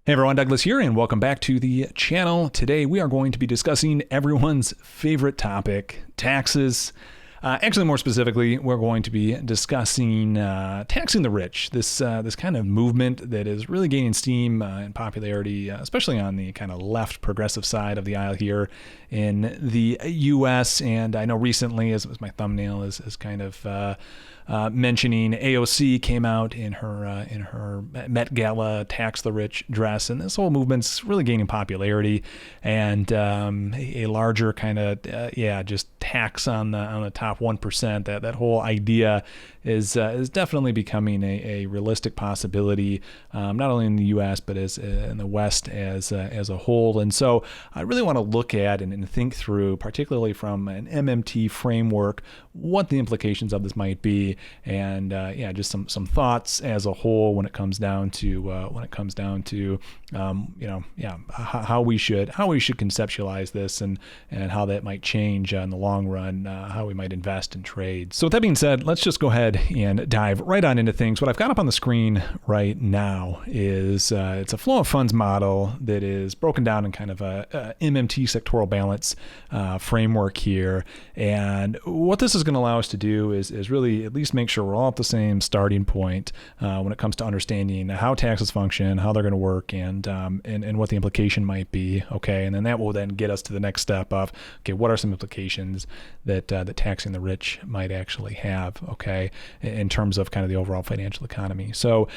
Hey everyone, Douglas here, and welcome back to the channel. Today we are going to be discussing everyone's favorite topic, taxes. Actually, more specifically, we're going to be discussing taxing the rich. This kind of movement that is really gaining steam and popularity, especially on the kind of left progressive side of the aisle here in the U.S. And I know recently, as my thumbnail is kind of mentioning, AOC came out in her Met Gala tax the rich dress, and this whole movement's really gaining popularity, and a larger kind of just tax on the top 1%. That whole idea is definitely becoming a realistic possibility, not only in the U.S. but as in the West as a whole. And so I really want to look at and think through, particularly from an MMT framework, what the implications of this might be, and just some thoughts as a whole when it comes down to how we should conceptualize this, and how that might change in the long run, how we might invest and trade. So with that being said, let's just go ahead and dive right on into things. What I've got up on the screen right now is it's a flow of funds model that is broken down in kind of a MMT sectoral balance framework here. And what this is going to allow us to do is really at least make sure we're all at the same starting point when it comes to understanding how taxes function, how they're going to work, and what the implication might be. Okay, and then that will then get us to the next step of, okay, what are some implications that taxing the rich might actually have, okay, in terms of kind of the overall financial economy. So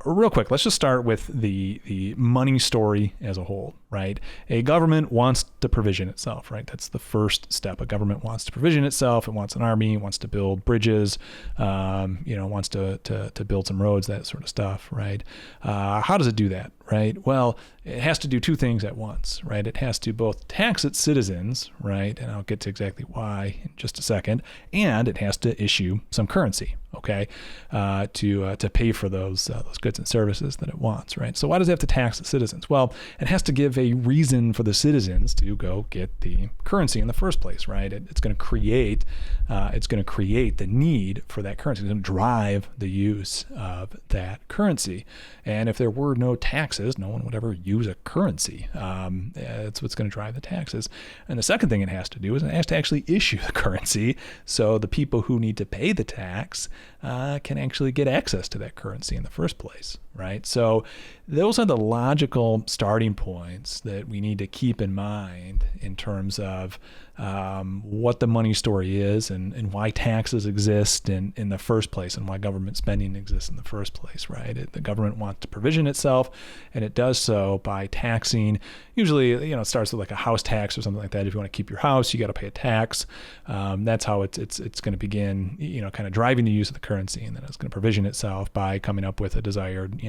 real quick, let's just start with the money story as a whole, right? A government wants to provision itself, right? That's the first step. A government wants to provision itself. It wants an army, wants to build bridges, wants to build some roads, that sort of stuff, right? How does it do that, right? Well, it has to do two things at once, right? It has to both tax its citizens, right? And I'll get to exactly why in just a second. And it has to issue some currency, okay, to pay for those goods and services that it wants, right? So why does it have to tax the citizens? Well, it has to give a reason for the citizens to go get the currency in the first place, right? It's going to create the need for that currency. It's going to drive the use of that currency. And if there were no taxes, no one would ever use a currency. That's what's going to drive the taxes. And the second thing it has to do is it has to actually issue the currency, so the people who need to pay the tax can actually get access to that currency in the first place, right? So those are the logical starting points that we need to keep in mind in terms of what the money story is, and why taxes exist in the first place, and why government spending exists in the first place, right? The government wants to provision itself, and it does so by taxing. Usually, it starts with like a house tax or something like that. If you want to keep your house, you got to pay a tax. That's how it's going to begin, kind of driving the use of the currency, and then it's going to provision itself by coming up with a desired,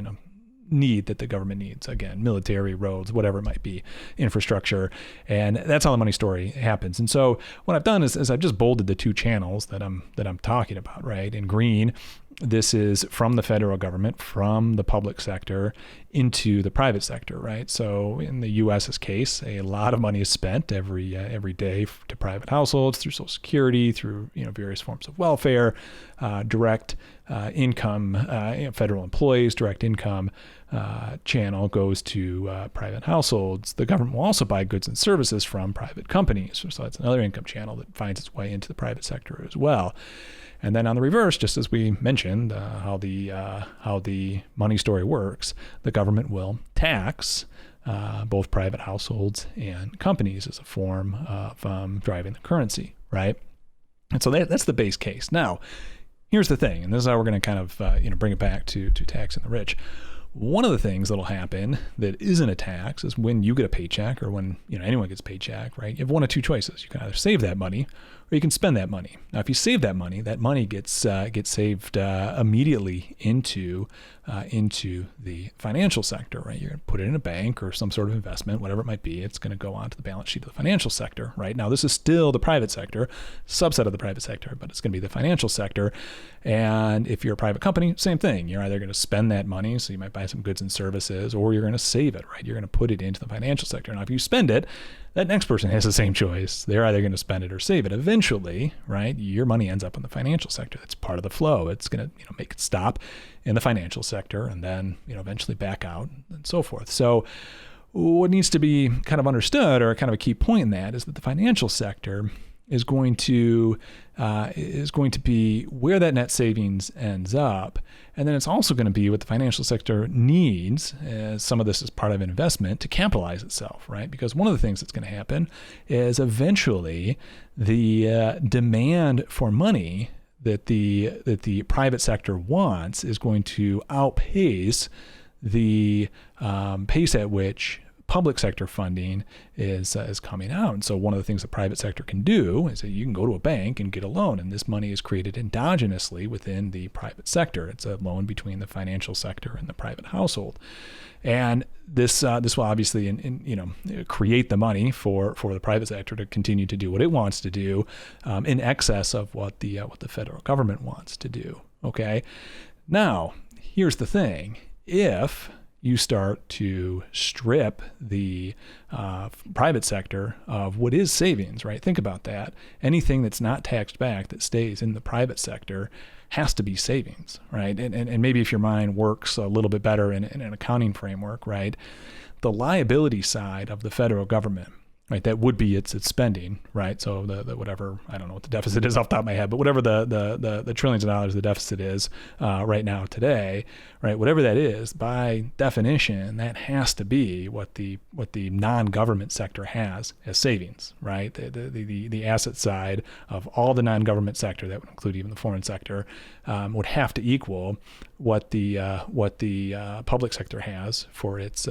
need that the government needs. Again, military, roads, whatever it might be, infrastructure. And that's how the money story happens. And so what I've done is I've just bolded the two channels that I'm talking about, right? In green, this is from the federal government, from the public sector into the private sector, right? So in the U.S.'s case, a lot of money is spent every day to private households through Social Security, through various forms of welfare, direct income, federal employees, direct income channel goes to private households. The government will also buy goods and services from private companies, so that's another income channel that finds its way into the private sector as well. And then on the reverse, just as we mentioned, how the money story works, the government will tax both private households and companies as a form of driving the currency, right? And so that's the base case. Now, here's the thing, and this is how we're going to kind of bring it back to taxing the rich. One of the things that'll happen that isn't a tax is when you get a paycheck, or when anyone gets a paycheck, right? You have one of two choices. You can either save that money, or you can spend that money. Now, if you save that money gets saved immediately into the financial sector, right? You're going to put it in a bank or some sort of investment, whatever it might be. It's going to go onto the balance sheet of the financial sector, right? Now, this is still the private sector, subset of the private sector, but it's going to be the financial sector. And if you're a private company, same thing. You're either going to spend that money, so you might buy some goods and services, or you're going to save it, right? You're going to put it into the financial sector. Now, if you spend it, that next person has the same choice. They're either going to spend it or save it. Eventually, right, your money ends up in the financial sector. That's part of the flow. It's going to make it stop in the financial sector and then eventually back out and so forth. So what needs to be kind of understood, or kind of a key point in that, is that the financial sector is going to be where that net savings ends up. And then it's also going to be what the financial sector needs, as some of this is part of an investment, to capitalize itself, right? Because one of the things that's going to happen is eventually the demand for money that the private sector wants is going to outpace the pace at which public sector funding is coming out. And so one of the things the private sector can do is that you can go to a bank and get a loan, and this money is created endogenously within the private sector. It's a loan between the financial sector and the private household. And this will obviously create the money for the private sector to continue to do what it wants to do, in excess of what the federal government wants to do. Okay. Now, here's the thing. If you start to strip the private sector of what is savings, right? Think about that. Anything that's not taxed back that stays in the private sector has to be savings, right? And maybe if your mind works a little bit better in an accounting framework, right? The liability side of the federal government, right? That would be its spending, right? So the whatever, I don't know what the deficit is off the top of my head, but whatever the trillions of dollars the deficit is right now today, right? Whatever that is, by definition, that has to be what the non-government sector has as savings, right? The asset side of all the non-government sector, that would include even the foreign sector, would have to equal what the public sector has for its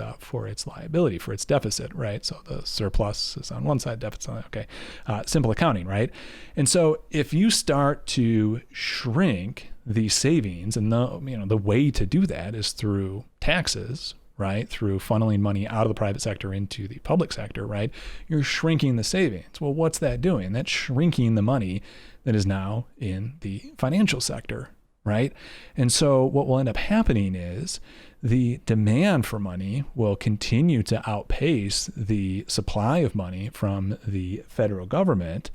liability, for its deficit, right? So the surplus is on one side, deficit on the other. Okay, simple accounting, right? And so if you start to shrink the savings, and the way to do that is through taxes, right? Through funneling money out of the private sector into the public sector, right? You're shrinking the savings. Well, what's that doing? That's shrinking the money that is now in the financial sector, right? And so what will end up happening is the demand for money will continue to outpace the supply of money from the federal government,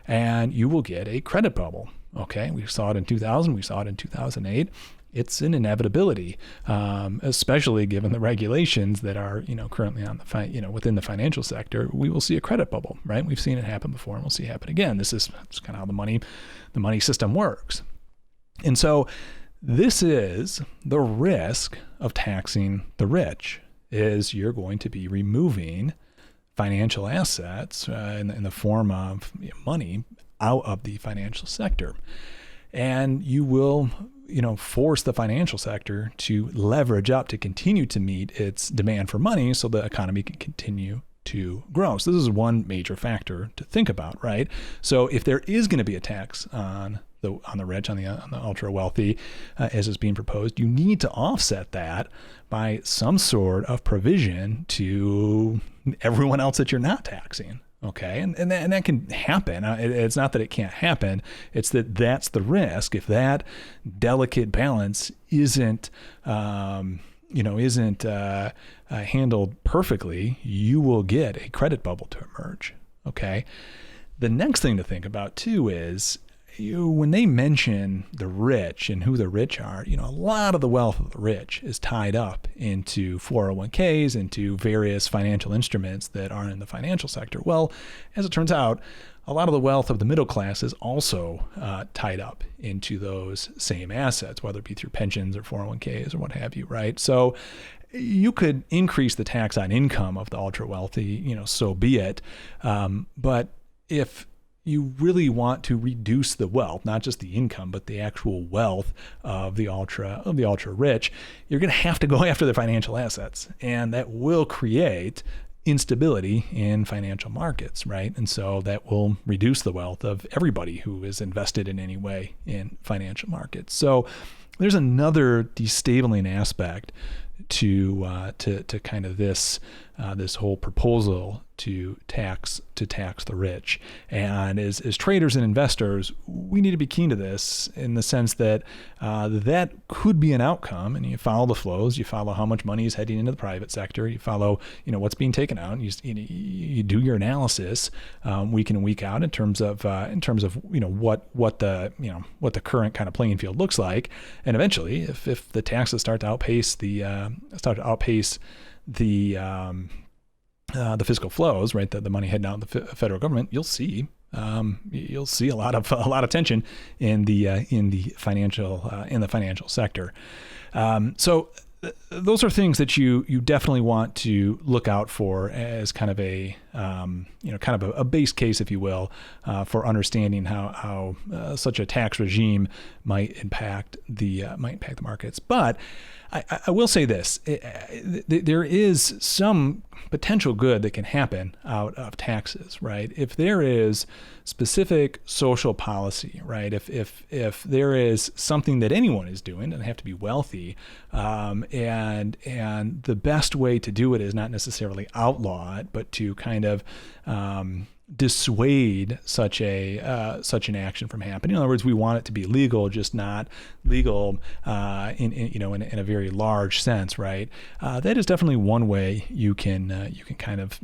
and you will get a credit bubble. Okay, we saw it in 2000, we saw it in 2008. It's an inevitability, especially given the regulations that are, currently on the, within the financial sector. We will see a credit bubble, right? We've seen it happen before, and we'll see it happen again. It's kind of how the money system works. And so this is the risk of taxing the rich, is you're going to be removing financial assets in the form of money out of the financial sector. And you will, force the financial sector to leverage up to continue to meet its demand for money so the economy can continue to grow. So this is one major factor to think about, right? So if there is going to be a tax on the rich, on the ultra wealthy, as is being proposed, you need to offset that by some sort of provision to everyone else that you're not taxing. Okay, and that can happen. It's not that it can't happen. It's that's the risk. If that delicate balance isn't handled perfectly, you will get a credit bubble to emerge. Okay, the next thing to think about too is, when they mention the rich and who the rich are, a lot of the wealth of the rich is tied up into 401ks, into various financial instruments that are in the financial sector. Well, as it turns out, a lot of the wealth of the middle class is also tied up into those same assets, whether it be through pensions or 401ks or what have you, right? So you could increase the tax on income of the ultra wealthy, so be it. But if you really want to reduce the wealth, not just the income, but the actual wealth of the ultra rich, you're going to have to go after their financial assets, and that will create instability in financial markets, right? And so that will reduce the wealth of everybody who is invested in any way in financial markets. So there's another destabilizing aspect to kind of this this whole proposal to tax the rich. And as traders and investors, we need to be keen to this in the sense that that could be an outcome. And you follow the flows, you follow how much money is heading into the private sector, you follow what's being taken out. You do your analysis week in and week out in terms of what the current kind of playing field looks like. And eventually, if the taxes start to outpace the fiscal flows, right? The money heading out in the federal government, you'll see a lot of tension in the financial sector. So those are things that you definitely want to look out for as kind of a base case, if you will, for understanding how such a tax regime might impact the markets. But I will say this: there is some potential good that can happen out of taxes, right? If there is specific social policy, right? If there is something that anyone is doing, doesn't have to be wealthy, and the best way to do it is not necessarily outlaw it, but to kind of dissuade such an action from happening. In other words, we want it to be legal, just not legal in a very large sense, right? That is definitely one way you can kind of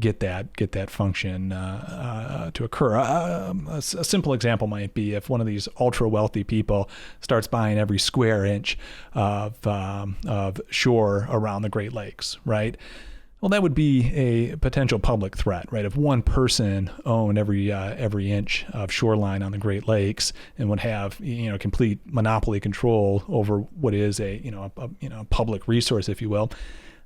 get that function to occur. A simple example might be if one of these ultra wealthy people starts buying every square inch of shore around the Great Lakes, right? Well, that would be a potential public threat, right? If one person owned every inch of shoreline on the Great Lakes and would have complete monopoly control over what is a public resource, if you will,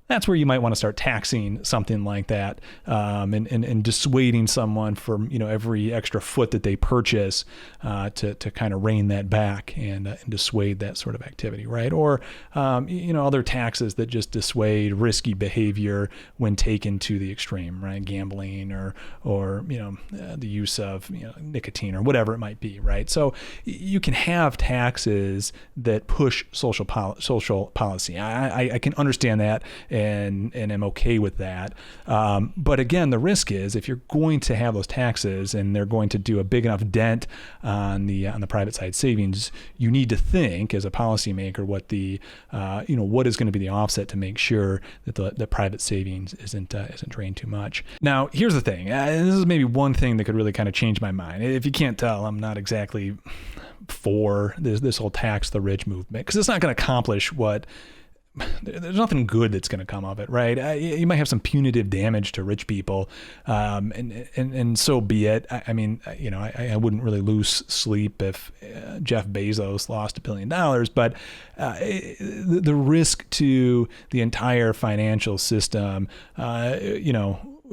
that's where you might want to start taxing something like that, and dissuading someone from every extra foot that they purchase to kind of rein that back and dissuade that sort of activity, right? Or other taxes that just dissuade risky behavior when taken to the extreme, right? Gambling or the use of nicotine or whatever it might be, right? So you can have taxes that push social policy. I can understand that. And am okay with that. But again, the risk is if you're going to have those taxes and they're going to do a big enough dent on the private side savings, you need to think as a policymaker what what is going to be the offset to make sure that the private savings isn't drained too much. Now, here's the thing. This is maybe one thing that could really kind of change my mind. If you can't tell, I'm not exactly for this whole tax the rich movement because it's not going to accomplish what. There's nothing good that's going to come of it, right? You might have some punitive damage to rich people, and so be it. I mean, I wouldn't really lose sleep if Jeff Bezos lost $1 billion, but the risk to the entire financial system,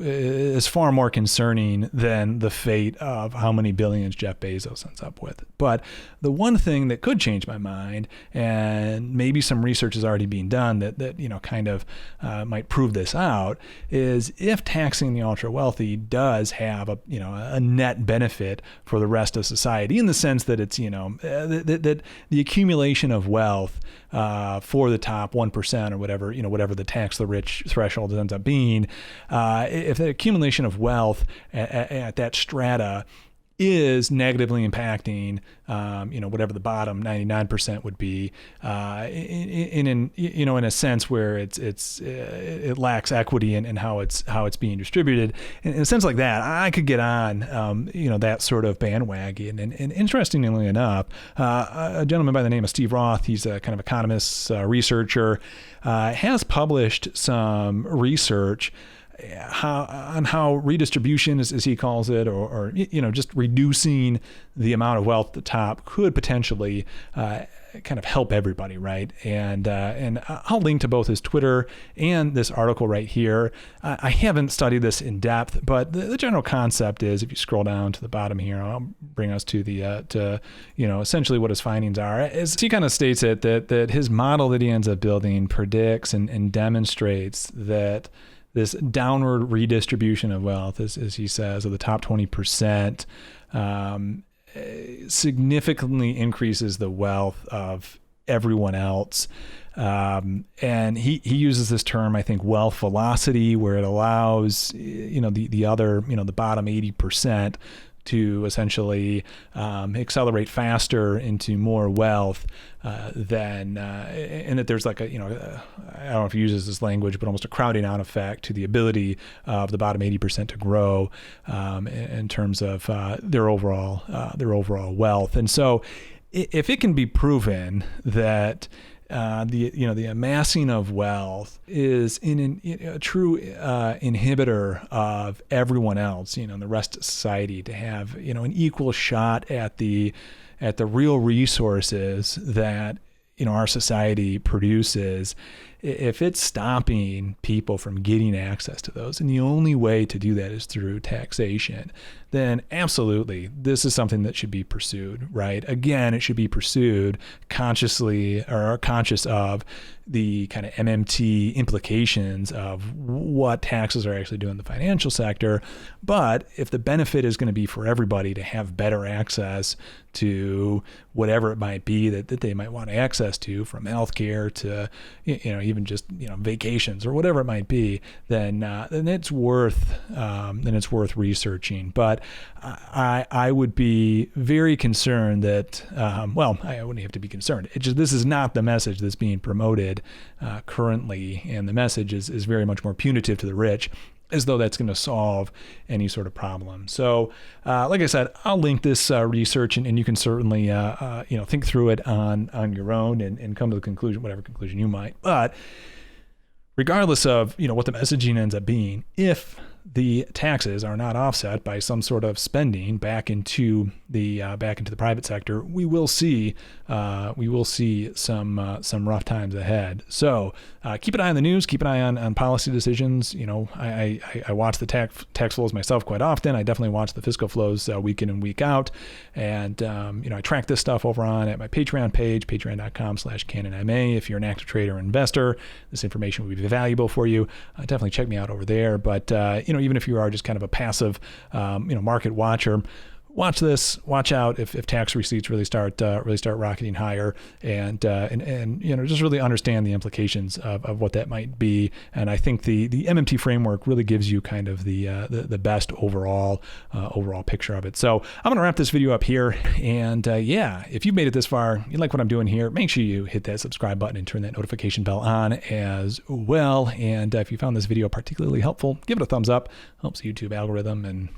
is far more concerning than the fate of how many billions Jeff Bezos ends up with. But the one thing that could change my mind, and maybe some research is already being done that kind of might prove this out, is if taxing the ultra wealthy does have a net benefit for the rest of society, in the sense that it's that the accumulation of wealth for the top 1% or whatever the tax the rich threshold ends up being, if the accumulation of wealth at that strata is negatively impacting, whatever the bottom 99% would be, in a sense where it lacks equity in how it's being distributed. In a sense like that, I could get on, that sort of bandwagon. And interestingly enough, a gentleman by the name of Steve Roth, he's a kind of economist, researcher, has published some research on how redistribution, as he calls it, or just reducing the amount of wealth at the top could potentially kind of help everybody, right? And I'll link to both his Twitter and this article right here. I haven't studied this in depth, but the general concept is, if you scroll down to the bottom here, I'll bring us to essentially what his findings are. As he kind of states it, that his model that he ends up building predicts and demonstrates that this downward redistribution of wealth, as he says, of the top 20%, significantly increases the wealth of everyone else, And he uses this term, I think, wealth velocity, where it allows, the other, the bottom 80% to essentially accelerate faster into more wealth than, and that there's like I don't know if he uses this language, but almost a crowding out effect to the ability of the bottom 80% to grow in terms of their overall wealth. And so if it can be proven that the amassing of wealth is a true inhibitor of everyone else, in the rest of society, to have an equal shot at the real resources that our society produces. If it's stopping people from getting access to those, and the only way to do that is through taxation, then absolutely, this is something that should be pursued, right? Again, it should be pursued consciously, or conscious of the kind of MMT implications of what taxes are actually doing in the financial sector. But if the benefit is going to be for everybody to have better access to whatever it might be that they might want access to, from healthcare to even just vacations or whatever it might be, then it's worth researching. But I would be very concerned that I wouldn't have to be concerned. This is not the message that's being promoted currently, and the message is very much more punitive to the rich, as though that's going to solve any sort of problem. So, like I said, I'll link this research, and you can certainly think through it on your own and come to the conclusion, whatever conclusion you might. But regardless of what the messaging ends up being, if the taxes are not offset by some sort of spending back into the private sector, we will see some rough times ahead. So keep an eye on the news, keep an eye on policy decisions. I watch the tax flows myself quite often. I definitely watch the fiscal flows week in and week out, and I track this stuff over at my Patreon page, patreon.com/CannonMA. If you're an active trader or investor, this information will be valuable for you. Definitely check me out over there. But even if you are just kind of a passive market watcher, watch this. Watch out if tax receipts really start rocketing higher, and just really understand the implications of what that might be. And I think the MMT framework really gives you kind of the best overall picture of it. So I'm gonna wrap this video up here. And if you've made it this far, you like what I'm doing here, make sure you hit that subscribe button and turn that notification bell on as well. And if you found this video particularly helpful, give it a thumbs up. Helps the YouTube algorithm, and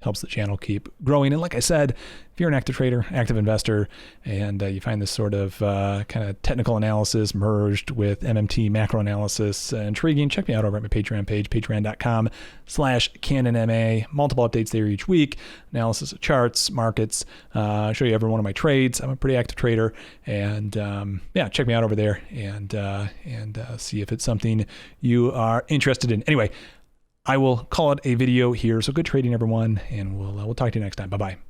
helps the channel keep growing. And like I said, if you're an active trader, active investor, and you find this sort of kind of technical analysis merged with MMT macro analysis intriguing, check me out over at my Patreon page, patreon.com/CannonMA. Multiple updates there each week, analysis of charts, markets, show you every one of my trades. I'm a pretty active trader, and check me out over there and see if it's something you are interested in. Anyway, I will call it a video here. So good trading, everyone, and we'll talk to you next time. Bye-bye.